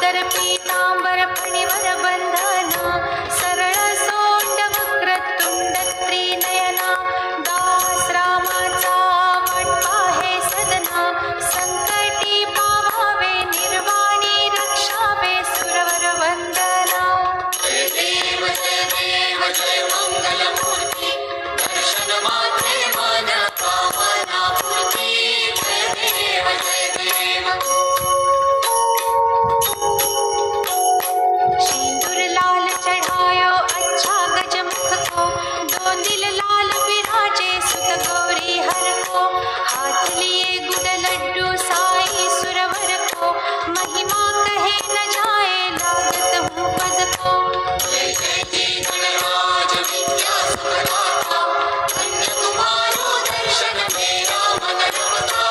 सुंदर पीतांबर फणीवर बंधना सरळ सोंड वक्रतुंड त्रिनयना दास रामाचा वाटपा हे सदना संकटी पावावे निर्वाणी रक्षावे सुरवर वंदना जय देव जय मंगलमूर्ती दर्शन मात्रे मन कामना पूर्ती जय देव सिंदूर लाल चढ़ायो अच्छा गजमुख को दो दिल लाल विराजे सुत गौरी हर को हाथ लिए गुड़ लड्डू साई सुरवर को महिमा कहे न जाए लागत हूँ पद को जय जय गणराज विद्या सुखदाता धन्य तुम्हारो दर्शन मेरा मन रमता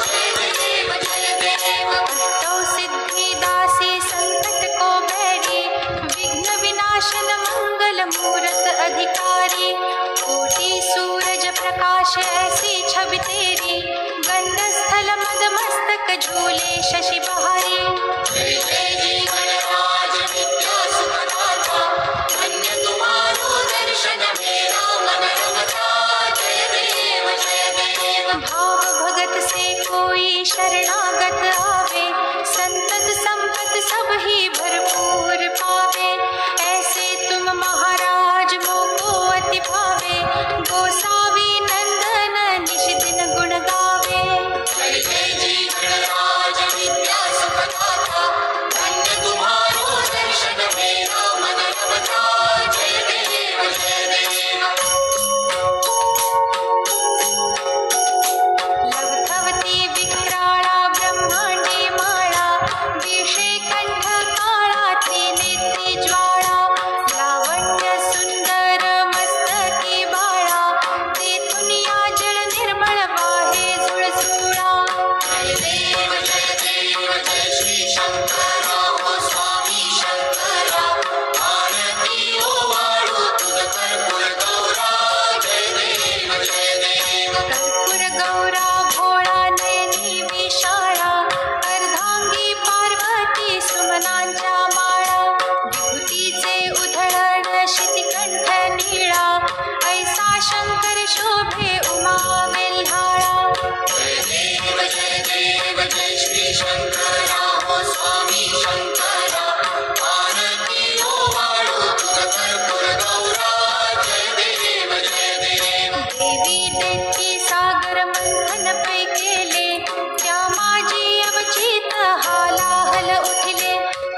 जय देव तो सिद्धि दासी संकट को बैरी विघ्न विनाशन मंगल मूरत अधिकारी कोटि सूरज प्रकाश ऐसी छवि तेरी गंधस्थल मद मस्तक झूले शशि बहारी जय जय गणराज विद्या सुखदाता धन्य तुम्हारो दर्शन मेरा मन रमता जय देव भाव भगत से कोई शरणागत आवे संतत संपत सब ही भरपूर पावे ऐसे तुम महाराज मोको अति भावे गोसावी नंदन निश दिन गुण गावे जय जय गणराज विद्या सुखदाता धन्य तुम्हारो दर्शन मेरा मन रमता जय देव लवथवती विक्राळा ब्रह्मांडी माळा विषे कंठ काळा त्रिनेत्री ज्वाळा लावण्य सुंदर मस्तकी बाळा तेथून याजळ निर्मळ वाहे जुळजुळा जय देव जय श्री शंकरा हो स्वामी शंकरा आरती ओवाळू तुझ कर्पूर गौरा जय देव कर्पूर गौरा भोळा नयनी विशाळा अर्धांगी पार्वती सुमनांच्या माळा विभूतीचे उधळण शितिकंठ निळा ऐसा शंकर शोभे उमा वेल्हाळा जय देव जय श्री शंकरा हो स्वामी शंकरा आरती ओवाळू तुझ कर्पूर गौरा जय देव देवी देती सागर मंथन पै केले त्या माझी अवचित हालाहल उठले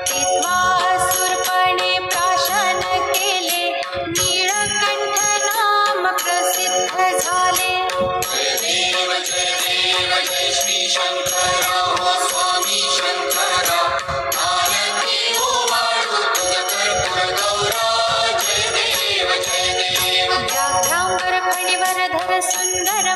तेव्हा असुरपणे प्राशन केले नीळकंठ नाम प्रसिद्ध झाले जय जय श्री शंकरा हो स्वामी शंकरा आरती ओवाळू तुझ कर्पूर गौरा जय देव व्याघ्रांबर फणीवर धर सुंदर